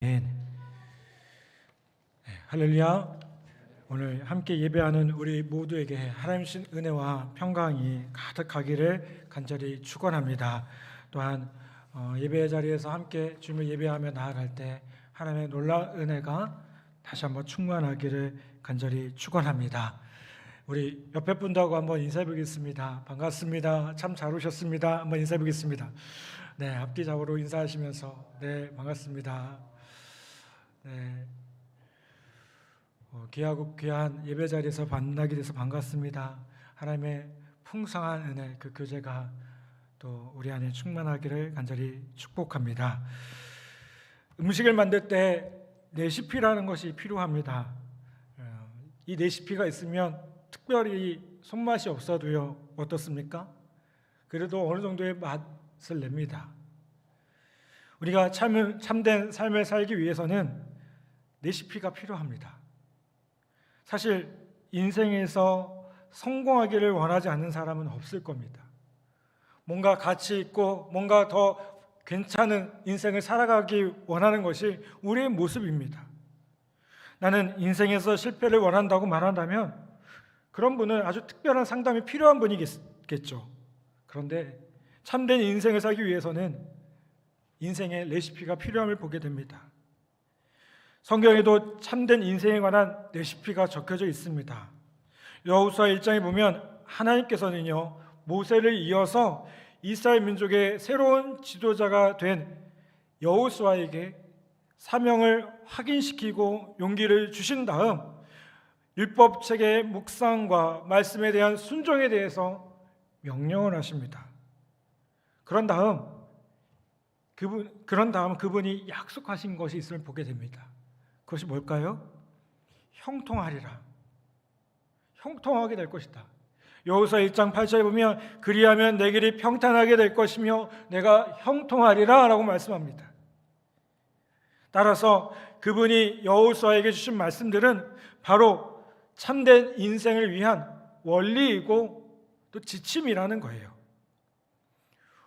네, 할렐루야. 오늘 함께 예배하는 우리 모두에게 하나님 신 은혜와 평강이 가득하기를 간절히 축원합니다. 또한 예배 자리에서 함께 주님을 예배하며 나아갈 때 하나님의 놀라운 은혜가 다시 한번 충만하기를 간절히 축원합니다. 우리 옆에 분들하고 한번 인사해 보겠습니다. 반갑습니다. 참 잘 오셨습니다. 한번 인사해 보겠습니다. 네, 앞뒤 좌우로 인사하시면서 네, 반갑습니다. 네, 귀하고 귀한 예배 자리에서 만나게 돼서 반갑습니다. 하나님의 풍성한 은혜, 그 교제가 또 우리 안에 충만하기를 간절히 축복합니다. 음식을 만들 때 레시피라는 것이 필요합니다. 이 레시피가 있으면 특별히 손맛이 없어도요, 어떻습니까? 그래도 어느 정도의 맛을 냅니다. 우리가 참된 삶을 살기 위해서는 레시피가 필요합니다. 사실 인생에서 성공하기를 원하지 않는 사람은 없을 겁니다. 뭔가 가치 있고 뭔가 더 괜찮은 인생을 살아가기 원하는 것이 우리의 모습입니다. 나는 인생에서 실패를 원한다고 말한다면 그런 분은 아주 특별한 상담이 필요한 분이겠죠. 그런데 참된 인생을 살기 위해서는 인생의 레시피가 필요함을 보게 됩니다. 성경에도 참된 인생에 관한 레시피가 적혀져 있습니다. 여호수아 1장에 보면 하나님께서는요, 모세를 이어서 이스라엘 민족의 새로운 지도자가 된 여호수아에게 사명을 확인시키고 용기를 주신 다음 율법책의 묵상과 말씀에 대한 순종에 대해서 명령을 하십니다. 그런 다음 그분이 약속하신 것이 있음을 보게 됩니다. 그것이 뭘까요? 형통하리라. 형통하게 될 것이다. 여호수아 1장 8절에 보면 그리하면 내 길이 평탄하게 될 것이며 내가 형통하리라 라고 말씀합니다. 따라서 그분이 여호수아에게 주신 말씀들은 바로 참된 인생을 위한 원리이고 또 지침이라는 거예요.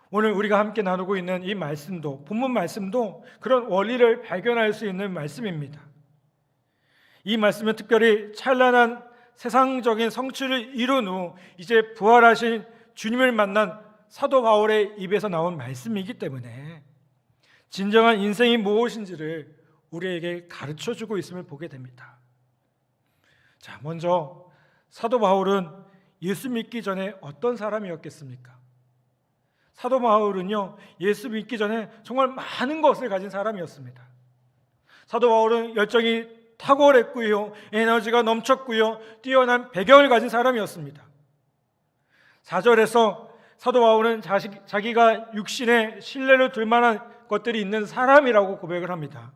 오늘 우리가 함께 나누고 있는 이 말씀도, 본문 말씀도 그런 원리를 발견할 수 있는 말씀입니다. 이 말씀은 특별히 찬란한 세상적인 성취를 이룬 후 이제 부활하신 주님을 만난 사도 바울의 입에서 나온 말씀이기 때문에 진정한 인생이 무엇인지를 우리에게 가르쳐주고 있음을 보게 됩니다. 자, 먼저 사도 바울은 예수 믿기 전에 어떤 사람이었겠습니까? 사도 바울은요, 예수 믿기 전에 정말 많은 것을 가진 사람이었습니다. 사도 바울은 열정이 탁월했고요, 에너지가 넘쳤고요, 뛰어난 배경을 가진 사람이었습니다. 4절에서 사도 바울은 자기가 육신에 신뢰를 둘 만한 것들이 있는 사람이라고 고백을 합니다.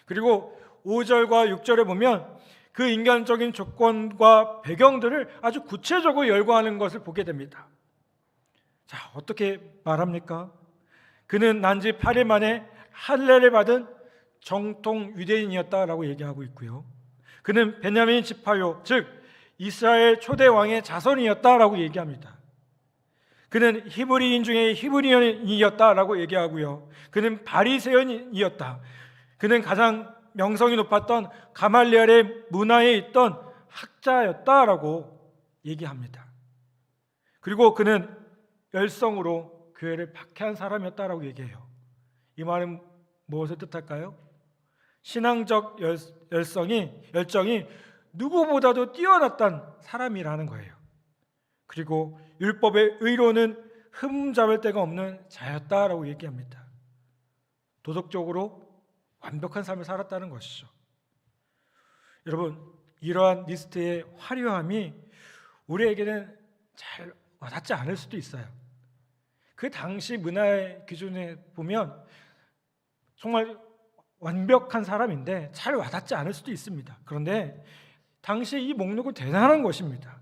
그리고 5절과 6절에 보면 그 인간적인 조건과 배경들을 아주 구체적으로 열거하는 것을 보게 됩니다. 자, 어떻게 말합니까? 그는 난 지 8일 만에 할례를 받은 정통 유대인이었다라고 얘기하고 있고요. 그는 베냐민 지파요, 즉 이스라엘 초대 왕의 자손이었다라고 얘기합니다. 그는 히브리인 중에 히브리인이었다라고 얘기하고요. 그는 바리새인이었다. 그는 가장 명성이 높았던 가말리엘의 문화에 있던 학자였다라고 얘기합니다. 그리고 그는 열성으로 교회를 박해한 사람이었다라고 얘기해요. 이 말은 무엇을 뜻할까요? 신앙적 열정이 누구보다도 뛰어났던 사람이라는 거예요. 그리고 율법의 의로는 흠잡을 데가 없는 자였다라고 얘기합니다. 도덕적으로 완벽한 삶을 살았다는 것이죠. 여러분, 이러한 리스트의 화려함이 우리에게는 잘 와닿지 않을 수도 있어요. 그 당시 문화의 기준에 보면 정말 완벽한 사람인데 잘 와닿지 않을 수도 있습니다. 그런데 당시 이 목록은 대단한 것입니다.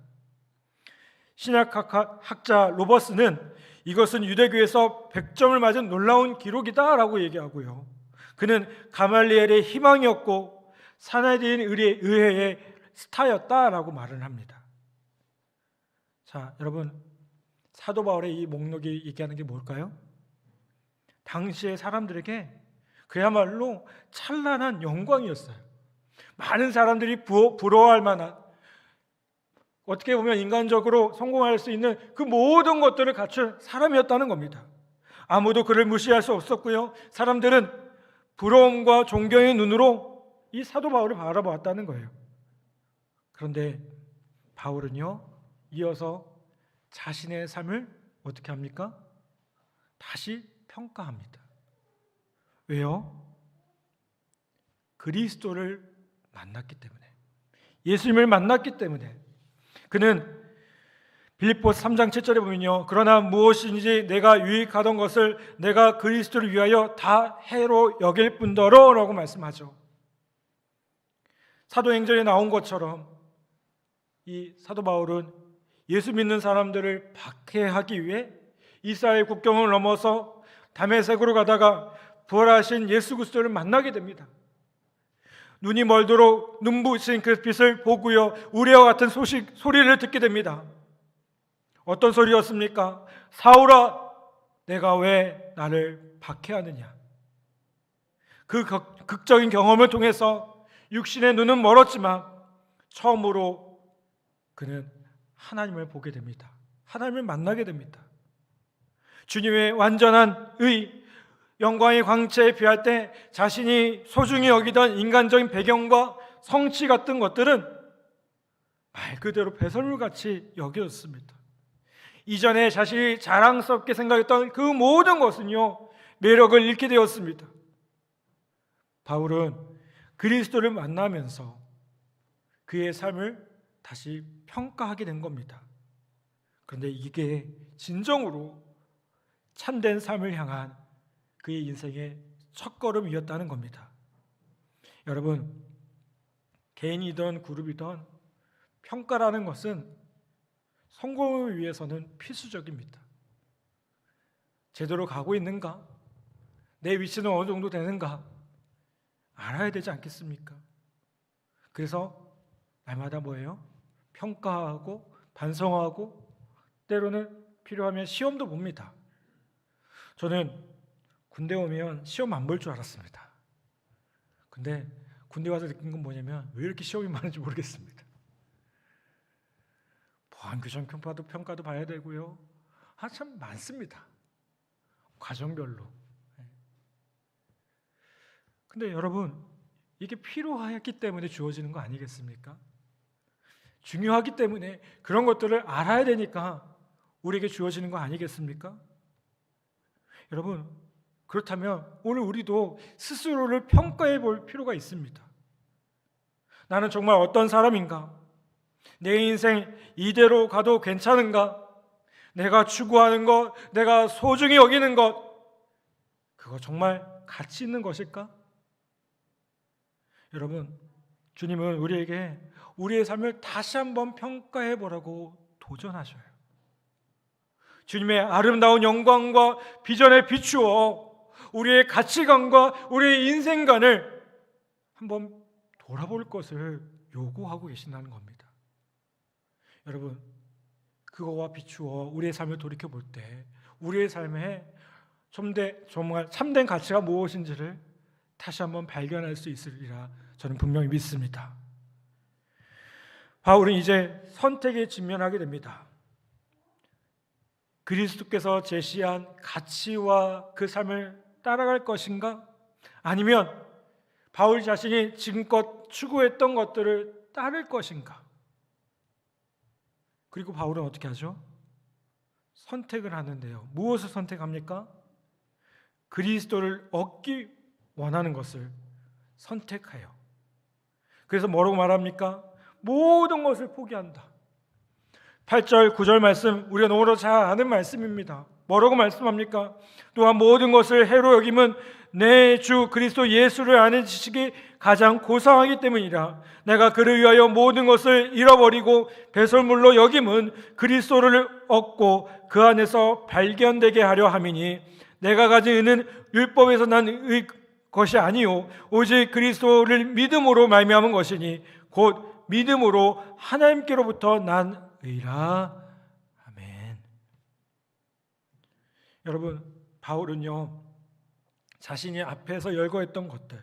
신약 학자 로버스는 이것은 유대교에서 100점을 맞은 놀라운 기록이다라고 얘기하고요. 그는 가말리엘의 희망이었고 사내디인 의회의 스타였다라고 말을 합니다. 자, 여러분, 사도 바울의 이 목록이 얘기하는 게 뭘까요? 당시의 사람들에게 그야말로 찬란한 영광이었어요. 많은 사람들이 부러워할 만한, 어떻게 보면 인간적으로 성공할 수 있는 그 모든 것들을 갖춘 사람이었다는 겁니다. 아무도 그를 무시할 수 없었고요. 사람들은 부러움과 존경의 눈으로 이 사도 바울을 바라보았다는 거예요. 그런데 바울은요, 이어서 자신의 삶을 어떻게 합니까? 다시 평가합니다. 왜요? 그리스도를 만났기 때문에, 예수님을 만났기 때문에. 그는 빌립보서 3장 7절에 보면요, 그러나 무엇인지 내가 유익하던 것을 내가 그리스도를 위하여 다 해로 여길 뿐더러 라고 말씀하죠. 사도행전에 나온 것처럼 이 사도 바울은 예수 믿는 사람들을 박해하기 위해 이스라엘 국경을 넘어서 다메섹으로 가다가 부활하신 예수 그리스도를 만나게 됩니다. 눈이 멀도록 눈부신 그 빛을 보고요, 우리와 같은 소리를 듣게 됩니다. 어떤 소리였습니까? 사울아, 내가 왜 나를 박해하느냐? 그 극적인 경험을 통해서 육신의 눈은 멀었지만 처음으로 그는 하나님을 보게 됩니다. 하나님을 만나게 됩니다. 주님의 완전한 의, 영광의 광채에 비할 때 자신이 소중히 여기던 인간적인 배경과 성취 같은 것들은 말 그대로 배설물같이 여겨졌습니다. 이전에 자신이 자랑스럽게 생각했던 그 모든 것은요, 매력을 잃게 되었습니다. 바울은 그리스도를 만나면서 그의 삶을 다시 평가하게 된 겁니다. 그런데 이게 진정으로 참된 삶을 향한 그의 인생의 첫걸음이었다는 겁니다. 여러분, 개인이든 그룹이든 평가라는 것은 성공을 위해서는 필수적입니다. 제대로 가고 있는가? 내 위치는 어느 정도 되는가? 알아야 되지 않겠습니까? 그래서 날마다 뭐예요? 평가하고 반성하고 때로는 필요하면 시험도 봅니다. 저는 군대 오면 시험 안 볼 줄 알았습니다. 근데 군대 와서 느낀 건 뭐냐면 왜 이렇게 시험이 많은지 모르겠습니다. 보안교정 평가도 봐야 되고요. 참 많습니다. 과정별로. 근데 여러분, 이게 필요하기 때문에 주어지는 거 아니겠습니까? 중요하기 때문에 그런 것들을 알아야 되니까 우리에게 주어지는 거 아니겠습니까? 여러분, 그렇다면 오늘 우리도 스스로를 평가해 볼 필요가 있습니다. 나는 정말 어떤 사람인가? 내 인생 이대로 가도 괜찮은가? 내가 추구하는 것, 내가 소중히 여기는 것, 그거 정말 가치 있는 것일까? 여러분, 주님은 우리에게 우리의 삶을 다시 한번 평가해 보라고 도전하셔요. 주님의 아름다운 영광과 비전에 비추어 우리의 가치관과 우리의 인생관을 한번 돌아볼 것을 요구하고 계신다는 겁니다. 여러분, 그거와 비추어 우리의 삶을 돌이켜볼 때 우리의 삶에 정말 참된 가치가 무엇인지를 다시 한번 발견할 수 있으리라 저는 분명히 믿습니다. 바울은 이제 선택에 직면하게 됩니다. 그리스도께서 제시한 가치와 그 삶을 따라갈 것인가? 아니면 바울 자신이 지금껏 추구했던 것들을 따를 것인가? 그리고 바울은 어떻게 하죠? 선택을 하는데요. 무엇을 선택합니까? 그리스도를 얻기 원하는 것을 선택해요. 그래서 뭐라고 말합니까? 모든 것을 포기한다. 8절, 9절 말씀 우리가 너무나 잘 아는 말씀입니다. 뭐라고 말씀합니까? 또한 모든 것을 해로 여김은 내 주 그리스도 예수를 아는 지식이 가장 고상하기 때문이라. 내가 그를 위하여 모든 것을 잃어버리고 배설물로 여김은 그리스도를 얻고 그 안에서 발견되게 하려 함이니 내가 가진 의는 율법에서 난 것이 아니요 오직 그리스도를 믿음으로 말미암은 것이니 곧 믿음으로 하나님께로부터 난 의라. 아멘. 여러분, 바울은요 자신이 앞에서 열거했던 것들,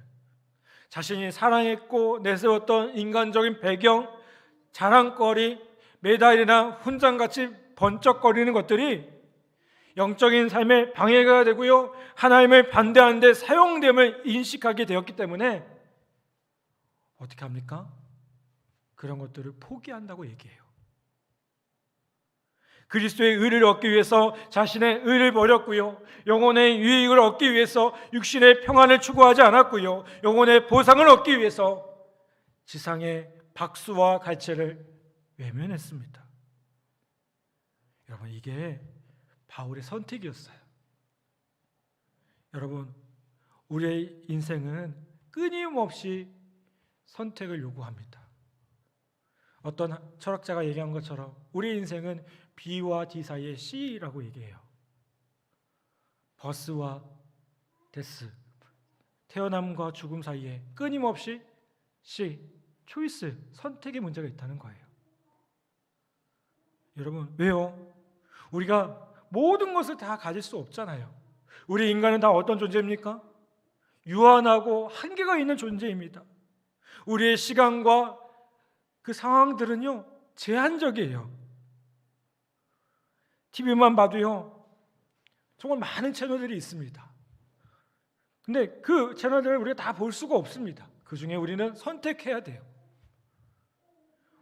자신이 사랑했고 내세웠던 인간적인 배경, 자랑거리, 메달이나 훈장같이 번쩍거리는 것들이 영적인 삶에 방해가 되고요, 하나님을 반대하는 데 사용됨을 인식하게 되었기 때문에 어떻게 합니까? 그런 것들을 포기한다고 얘기해요. 그리스도의 의를 얻기 위해서 자신의 의를 버렸고요, 영혼의 유익을 얻기 위해서 육신의 평안을 추구하지 않았고요, 영혼의 보상을 얻기 위해서 지상의 박수와 갈채를 외면했습니다. 여러분, 이게 바울의 선택이었어요. 여러분, 우리의 인생은 끊임없이 선택을 요구합니다. 어떤 철학자가 얘기한 것처럼 우리 인생은 B와 D 사이의 C라고 얘기해요. 버스와 데스, 태어남과 죽음 사이에 끊임없이 C, 초이스, 선택의 문제가 있다는 거예요. 여러분, 왜요? 우리가 모든 것을 다 가질 수 없잖아요. 우리 인간은 다 어떤 존재입니까? 유한하고 한계가 있는 존재입니다. 우리의 시간과 그 상황들은요, 제한적이에요. TV만 봐도요, 정말 많은 채널들이 있습니다. 근데 그 채널들을 우리가 다 볼 수가 없습니다. 그 중에 우리는 선택해야 돼요.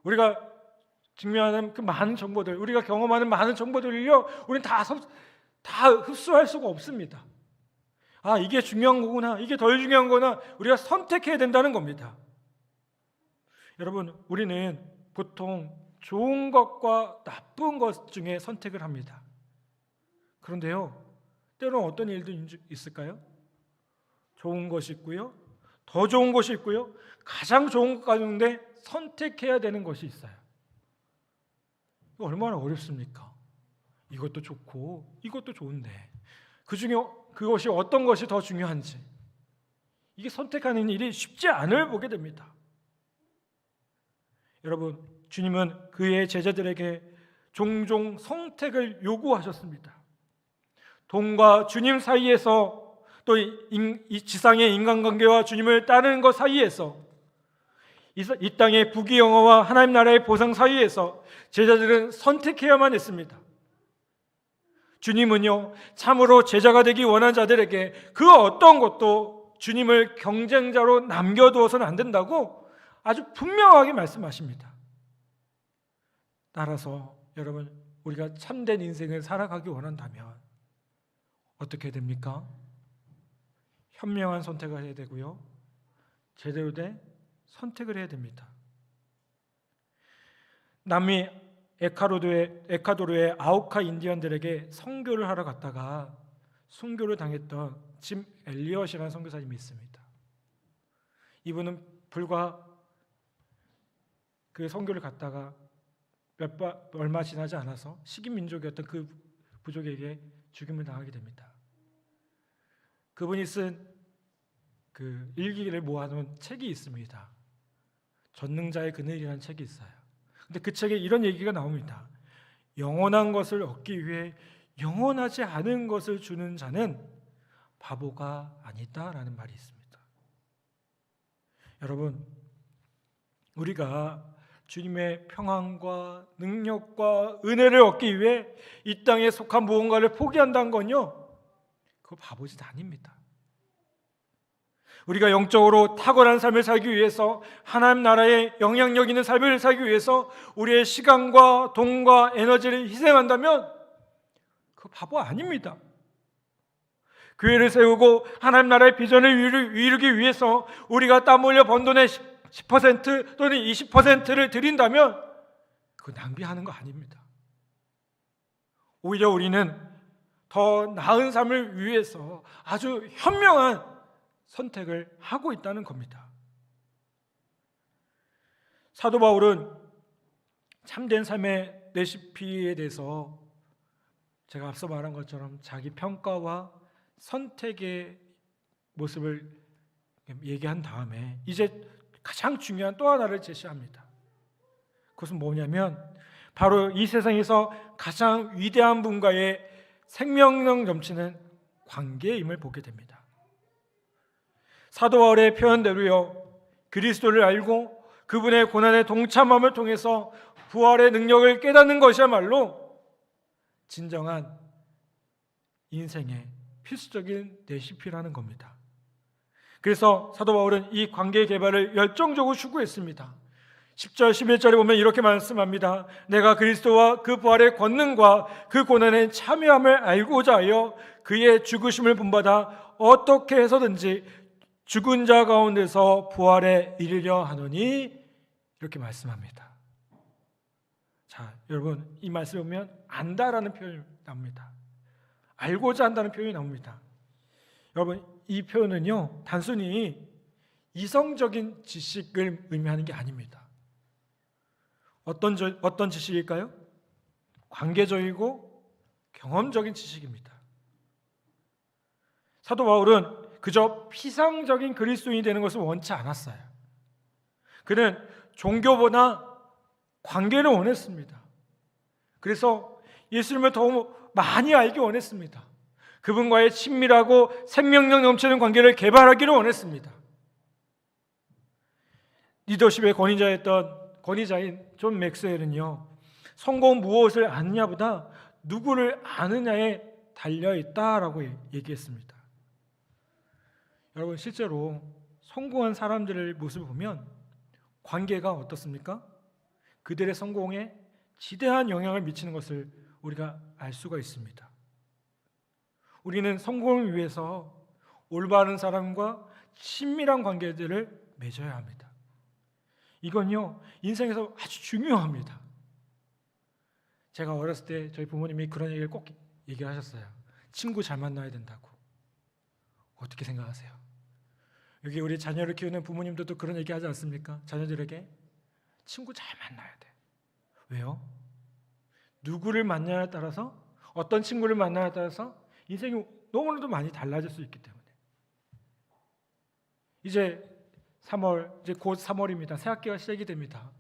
우리가 직면하는 그 많은 정보들, 우리가 경험하는 많은 정보들을요, 우리는 다 흡수할 수가 없습니다. 아, 이게 중요한 거구나, 이게 덜 중요한 거나, 우리가 선택해야 된다는 겁니다. 여러분, 우리는 보통 좋은 것과 나쁜 것 중에 선택을 합니다. 그런데요, 때로는 어떤 일도 있을까요? 좋은 것이 있고요, 더 좋은 것이 있고요, 가장 좋은 것 가운데 선택해야 되는 것이 있어요. 이거 얼마나 어렵습니까? 이것도 좋고 이것도 좋은데 그 중에 그것이 어떤 것이 더 중요한지, 이게 선택하는 일이 쉽지 않을 보게 됩니다. 여러분, 주님은 그의 제자들에게 종종 선택을 요구하셨습니다. 돈과 주님 사이에서, 또 이 지상의 인간관계와 주님을 따르는 것 사이에서, 이 땅의 부귀영화와 하나님 나라의 보상 사이에서 제자들은 선택해야만 했습니다. 주님은요, 참으로 제자가 되기 원하는 자들에게 그 어떤 것도 주님을 경쟁자로 남겨두어서는 안 된다고 아주 분명하게 말씀하십니다. 따라서 여러분, 우리가 참된 인생을 살아가기 원한다면 어떻게 됩니까? 현명한 선택을 해야 되고요, 제대로 된 선택을 해야 됩니다. 남미 에콰도르의 아우카 인디언들에게 선교를 하러 갔다가 순교를 당했던 짐 엘리엇이라는 선교사님이 있습니다. 이분은 불과 그 선교를 갔다가 얼마 지나지 않아서 식인민족이었던 그 부족에게 죽임을 당하게 됩니다. 그분이 쓴 그 일기를 모아놓은 책이 있습니다. 전능자의 그늘이라는 책이 있어요. 근데 그 책에 이런 얘기가 나옵니다. 영원한 것을 얻기 위해 영원하지 않은 것을 주는 자는 바보가 아니다라는 말이 있습니다. 여러분, 우리가 주님의 평안과 능력과 은혜를 얻기 위해 이 땅에 속한 무언가를 포기한다는 건요, 그거 바보짓 아닙니다. 우리가 영적으로 탁월한 삶을 살기 위해서, 하나님 나라에 영향력 있는 삶을 살기 위해서 우리의 시간과 돈과 에너지를 희생한다면 그거 바보 아닙니다. 교회를 세우고 하나님 나라의 비전을 이루기 위해서 우리가 땀 흘려 번 돈의 10% 또는 20%를 드린다면 그거 낭비하는 거 아닙니다. 오히려 우리는 더 나은 삶을 위해서 아주 현명한 선택을 하고 있다는 겁니다. 사도 바울은 참된 삶의 레시피에 대해서 제가 앞서 말한 것처럼 자기 평가와 선택의 모습을 얘기한 다음에 이제 가장 중요한 또 하나를 제시합니다. 그것은 뭐냐면 바로 이 세상에서 가장 위대한 분과의 생명력 넘치는 관계임을 보게 됩니다. 사도 바울의 표현대로요, 그리스도를 알고 그분의 고난에 동참함을 통해서 부활의 능력을 깨닫는 것이야말로 진정한 인생의 필수적인 레시피라는 겁니다. 그래서 사도 바울은 이 관계 개발을 열정적으로 추구했습니다. 10절 11절에 보면 이렇게 말씀합니다. 내가 그리스도와 그 부활의 권능과 그 고난에 참여함을 알고자 하여 그의 죽으심을 본받아 어떻게 해서든지 죽은 자 가운데서 부활에 이르려 하노니, 이렇게 말씀합니다. 자, 여러분, 이 말씀을 보면 안다라는 표현이 나옵니다. 알고자 한다는 표현이 나옵니다. 여러분, 이 표현은요, 단순히 이성적인 지식을 의미하는 게 아닙니다. 어떤 지식일까요? 관계적이고 경험적인 지식입니다. 사도 바울은 그저 피상적인 그리스도인이 되는 것을 원치 않았어요. 그는 종교보다 관계를 원했습니다. 그래서 예수님을 더욱 많이 알기 원했습니다. 그분과의 친밀하고 생명력 넘치는 관계를 개발하기를 원했습니다. 리더십의 권위자인 존 맥스웰은요, 성공은 무엇을 아느냐보다 누구를 아느냐에 달려있다라고 얘기했습니다. 여러분, 실제로 성공한 사람들의 모습을 보면 관계가 어떻습니까? 그들의 성공에 지대한 영향을 미치는 것을 우리가 알 수가 있습니다. 우리는 성공을 위해서 올바른 사람과 친밀한 관계들을 맺어야 합니다. 이건요, 인생에서 아주 중요합니다. 제가 어렸을 때 저희 부모님이 그런 얘기를 꼭 얘기하셨어요. 친구 잘 만나야 된다고. 어떻게 생각하세요? 여기 우리 자녀를 키우는 부모님들도 그런 얘기 하지 않습니까? 자녀들에게 친구 잘 만나야 돼. 왜요? 누구를 만나냐에 따라서, 어떤 친구를 만나냐에 따라서 인생이 너무나도 많이 달라질 수 있기 때문에. 이제 곧 3월입니다. 새 학기가 시작이 됩니다.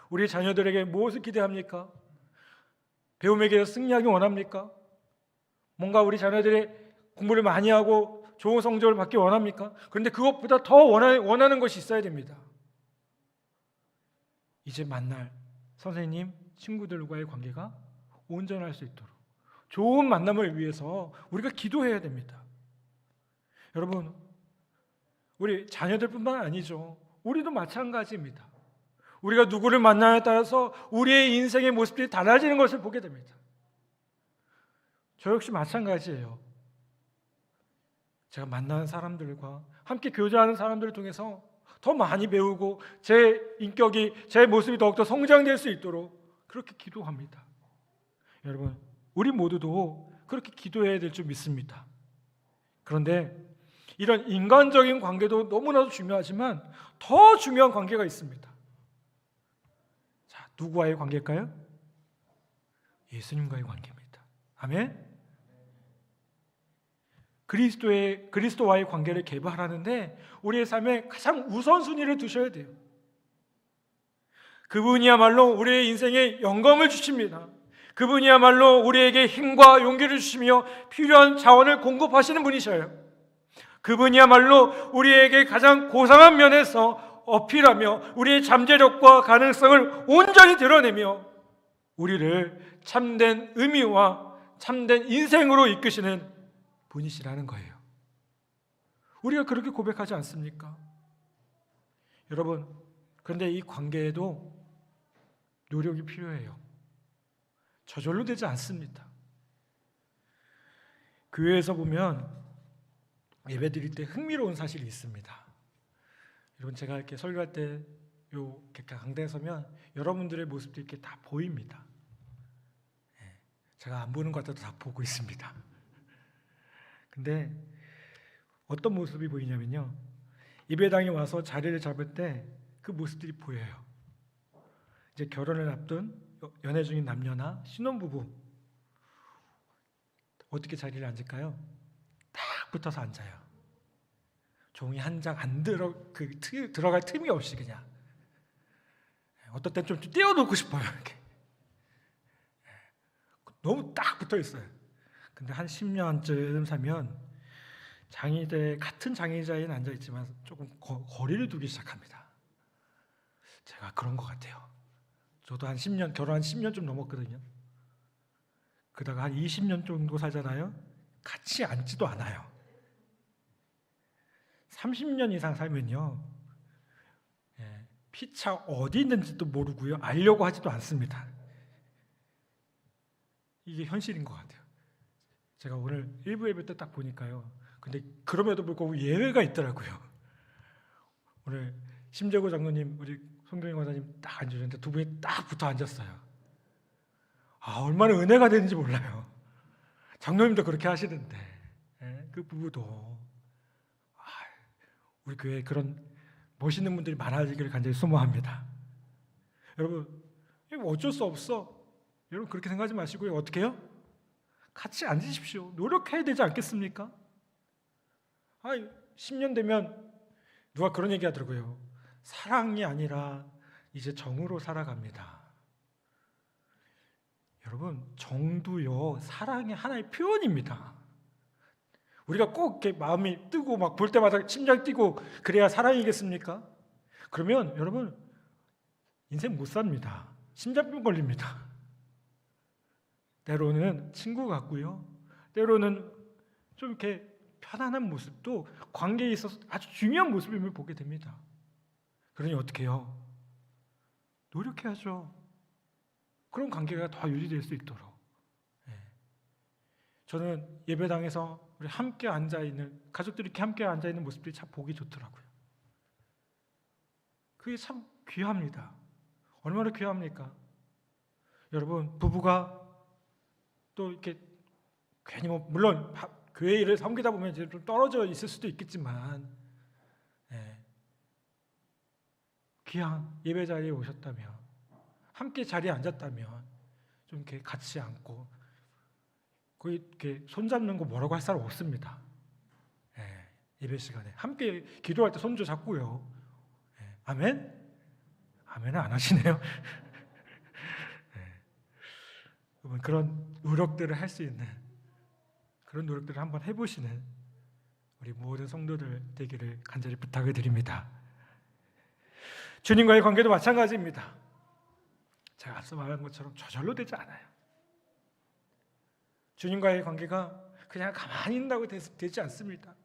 우리 자녀들에게 무엇을 기대합니까? 배움에게 승리하기 원합니까? 뭔가 우리 자녀들이 공부를 많이 하고 좋은 성적을 받기 원합니까? 그런데 그것보다 더 원하는 것이 있어야 됩니다. 이제 만날 선생님, 친구들과의 관계가 온전할 수 있도록 좋은 만남을 위해서 우리가 기도해야 됩니다. 여러분, 우리 자녀들뿐만 아니죠. 우리도 마찬가지입니다. 우리가 누구를 만나냐에 따라서 우리의 인생의 모습들이 달라지는 것을 보게 됩니다. 저 역시 마찬가지예요. 제가 만나는 사람들과 함께 교제하는 사람들을 통해서 더 많이 배우고 제 인격이, 제 모습이 더욱더 성장될 수 있도록 그렇게 기도합니다. 여러분, 우리 모두도 그렇게 기도해야 될 줄 믿습니다. 그런데 이런 인간적인 관계도 너무나도 중요하지만 더 중요한 관계가 있습니다. 자, 누구와의 관계일까요? 예수님과의 관계입니다. 아멘. 그리스도와의 관계를 개발하는데 우리의 삶에 가장 우선순위를 두셔야 돼요. 그분이야말로 우리의 인생에 영광을 주십니다. 그분이야말로 우리에게 힘과 용기를 주시며 필요한 자원을 공급하시는 분이셔요. 그분이야말로 우리에게 가장 고상한 면에서 어필하며 우리의 잠재력과 가능성을 온전히 드러내며 우리를 참된 의미와 참된 인생으로 이끄시는 분이시라는 거예요. 우리가 그렇게 고백하지 않습니까? 여러분, 그런데 이 관계에도 노력이 필요해요. 저절로 되지 않습니다. 교회에서 보면 예배 드릴 때 흥미로운 사실이 있습니다. 여러분, 제가 이렇게 설교할 때 이렇게 강당에 서면 여러분들의 모습도 이렇게 다 보입니다. 제가 안 보는 것 같아도 다 보고 있습니다. 근데 어떤 모습이 보이냐면요, 예배당에 와서 자리를 잡을 때 그 모습들이 보여요. 이제 결혼을 앞둔 연애 중인 남녀나 신혼부부 어떻게 자리를 앉을까요? 딱 붙어서 앉아요. 종이 한 장 안 들어갈 틈이 없이 그냥. 어떨 땐 좀 떼어놓고 싶어요. 이렇게. 너무 딱 붙어 있어요. 근데 한 10년쯤 사면 장의자에 같은 장의자에는 앉아 있지만 조금 거리를 두기 시작합니다. 제가 그런 것 같아요. 저도 한 10년, 결혼한 10년 좀 넘었거든요. 그러다가 한 20년 정도 살잖아요. 같이 앉지도 않아요. 30년 이상 살면요, 피차 어디 있는지도 모르고요, 알려고 하지도 않습니다. 이게 현실인 것 같아요. 제가 오늘 일부 예배 때 딱 보니까요, 근데 그럼에도 불구하고 예외가 있더라고요. 오늘 심재구 장로님, 우리 송경희 권사님 딱 앉으셨는데 두 분이 딱 붙어 앉았어요. 얼마나 은혜가 되는지 몰라요. 장로님도 그렇게 하시는데, 그 부부도 우리 교회에 그런 멋있는 분들이 많아지기를 간절히 소망합니다. 여러분, 어쩔 수 없어. 여러분 그렇게 생각하지 마시고요. 어떻게 해요? 같이 앉으십시오. 노력해야 되지 않겠습니까? 10년 되면 누가 그런 얘기 하더라고요. 사랑이 아니라 이제 정으로 살아갑니다. 여러분, 정도요, 사랑의 하나의 표현입니다. 우리가 꼭 이렇게 마음이 뜨고 막 볼 때마다 심장이 뛰고 그래야 사랑이겠습니까? 그러면 여러분, 인생 못 삽니다. 심장병 걸립니다. 때로는 친구 같고요, 때로는 좀 이렇게 편안한 모습도 관계에 있어서 아주 중요한 모습임을 보게 됩니다. 그러니 어떻게 해요? 노력해야죠. 그런 관계가 더 유지될 수 있도록. 저는 예배당에서 우리 함께 앉아있는, 가족들이 이렇게 함께 앉아있는 모습들이 참 보기 좋더라고요. 그게 참 귀합니다. 얼마나 귀합니까? 여러분, 부부가 또 이렇게 괜히 물론 교회 일을 섬기다 보면 이제 좀 떨어져 있을 수도 있겠지만, 귀한 예배 자리에 오셨다면, 함께 자리에 앉았다면 좀 이렇게 같이 앉고, 거기 이렇게 손잡는 거 뭐라고 할 사람 없습니다. 예배 시간에 함께 기도할 때 손도 잡고요. 아멘? 아멘은 안 하시네요. 여러분, 그런 노력들을 할 수 있는, 그런 노력들을 한번 해보시는 우리 모든 성도들 되기를 간절히 부탁을 드립니다. 주님과의 관계도 마찬가지입니다. 제가 앞서 말한 것처럼 저절로 되지 않아요. 주님과의 관계가 그냥 가만히 있다고 되지 않습니다.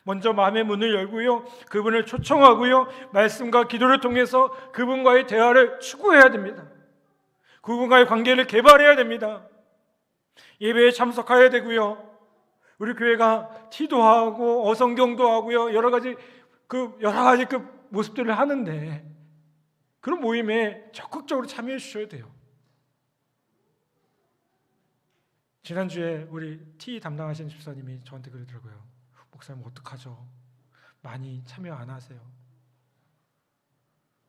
먼저 마음의 문을 열고요, 그분을 초청하고요, 말씀과 기도를 통해서 그분과의 대화를 추구해야 됩니다. 그분과의 관계를 개발해야 됩니다. 예배에 참석해야 되고요, 우리 교회가 기도하고 어성경도 하고요, 여러 가지 그 모습들을 하는데, 그런 모임에 적극적으로 참여해 주셔야 돼요. 지난주에 우리 티 담당하신 집사님이 저한테 그러더라고요. 목사님 어떡하죠? 많이 참여 안 하세요.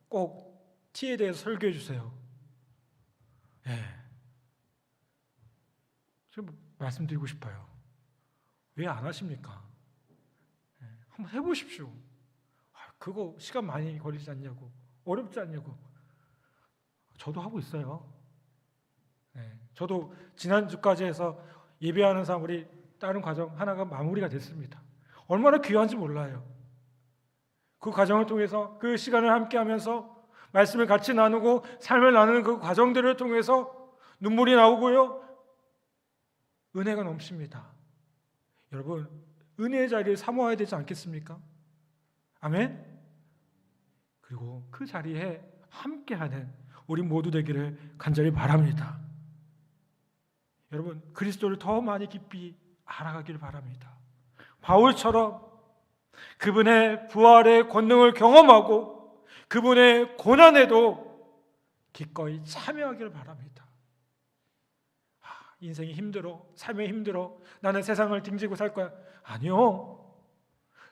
꼭 티에 대해서 설교해 주세요. 제가 말씀드리고 싶어요. 왜 안 하십니까? 한번 해보십시오. 그거 시간 많이 걸리지 않냐고, 어렵지 않냐고. 저도 하고 있어요. 저도 지난주까지 해서 예배하는 사람 우리 다른 과정 하나가 마무리가 됐습니다. 얼마나 귀한지 몰라요. 그 과정을 통해서, 그 시간을 함께 하면서 말씀을 같이 나누고 삶을 나누는 그 과정들을 통해서 눈물이 나오고요, 은혜가 넘칩니다. 여러분, 은혜의 자리를 사모해야 되지 않겠습니까? 아멘? 그리고 그 자리에 함께하는 우리 모두 되기를 간절히 바랍니다. 여러분, 그리스도를 더 많이 깊이 알아가기를 바랍니다. 바울처럼 그분의 부활의 권능을 경험하고 그분의 고난에도 기꺼이 참여하기를 바랍니다. 인생이 힘들어, 삶이 힘들어, 나는 세상을 등지고 살 거야. 아니요.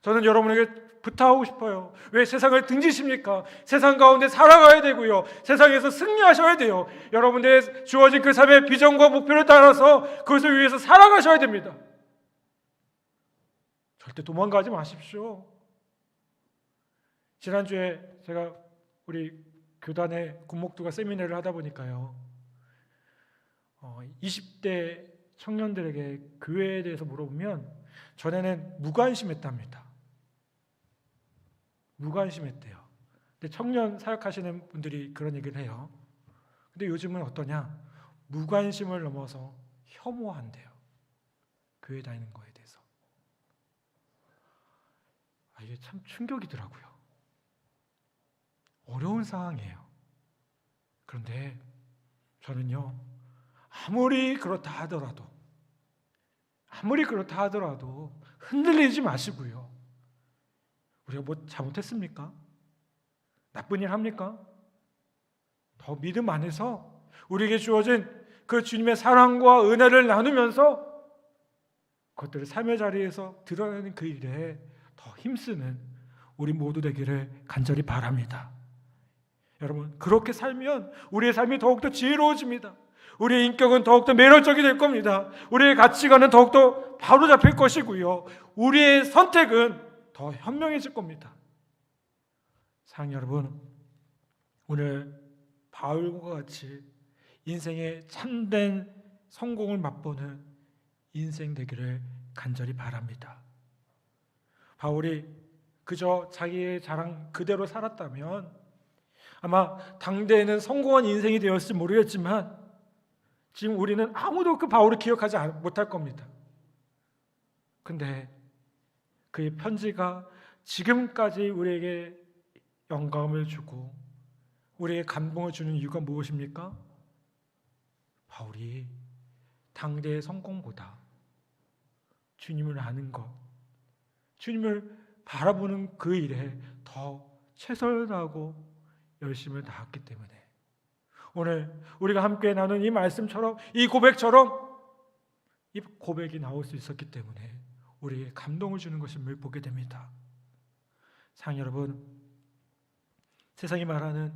저는 여러분에게 부탁하고 싶어요. 왜 세상을 등지십니까? 세상 가운데 살아가야 되고요, 세상에서 승리하셔야 돼요. 여러분들의 주어진 그 삶의 비전과 목표를 따라서 그것을 위해서 살아가셔야 됩니다. 절대 도망가지 마십시오. 지난주에 제가 우리 교단의 군목두가 세미나를 하다 보니까요, 20대 청년들에게 교회에 대해서 물어보면 전에는 무관심했답니다. 무관심했대요. 근데 청년 사역하시는 분들이 그런 얘기를 해요. 근데 요즘은 어떠냐? 무관심을 넘어서 혐오한대요. 교회 다니는 거에 대해서. 이게 참 충격이더라고요. 어려운 상황이에요. 그런데 저는요, 아무리 그렇다 하더라도 흔들리지 마시고요. 우리가 뭐 잘못했습니까? 나쁜 일 합니까? 더 믿음 안에서 우리에게 주어진 그 주님의 사랑과 은혜를 나누면서 그것들을 삶의 자리에서 드러내는 그 일에 더 힘쓰는 우리 모두 되기를 간절히 바랍니다. 여러분, 그렇게 살면 우리의 삶이 더욱더 지혜로워집니다. 우리의 인격은 더욱더 매력적이 될 겁니다. 우리의 가치관은 더욱더 바로잡힐 것이고요. 우리의 선택은 더 현명해질 겁니다. 사랑하는 여러분, 오늘 바울과 같이 인생의 참된 성공을 맛보는 인생 되기를 간절히 바랍니다. 바울이 그저 자기의 자랑 그대로 살았다면 아마 당대에는 성공한 인생이 되었을지 모르겠지만 지금 우리는 아무도 그 바울을 기억하지 못할 겁니다. 근데 그의 편지가 지금까지 우리에게 영감을 주고 우리에게 감동을 주는 이유가 무엇입니까? 바울이 당대의 성공보다 주님을 아는 것, 주님을 바라보는 그 일에 더 최선을 다하고 열심을 다했기 때문에 오늘 우리가 함께 나눈 이 말씀처럼 이 고백처럼 이 고백이 나올 수 있었기 때문에 우리에게 감동을 주는 것임을 보게 됩니다. 사랑하는 여러분, 세상이 말하는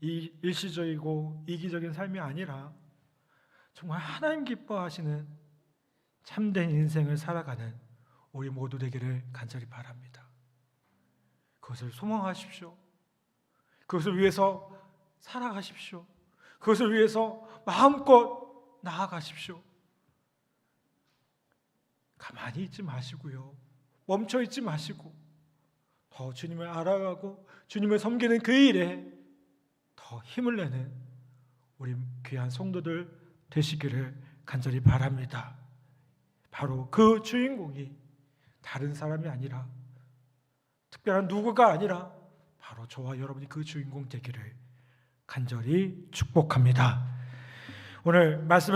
이 일시적이고 이기적인 삶이 아니라 정말 하나님 기뻐하시는 참된 인생을 살아가는 우리 모두 되기를 간절히 바랍니다. 그것을 소망하십시오. 그것을 위해서 살아가십시오. 그것을 위해서 마음껏 나아가십시오. 가만히 있지 마시고요. 멈춰 있지 마시고 더 주님을 알아가고 주님을 섬기는 그 일에 더 힘을 내는 우리 귀한 성도들 되시기를 간절히 바랍니다. 바로 그 주인공이 다른 사람이 아니라 특별한 누구가 아니라 바로 저와 여러분이 그 주인공 되기를 간절히 축복합니다. 오늘 말씀을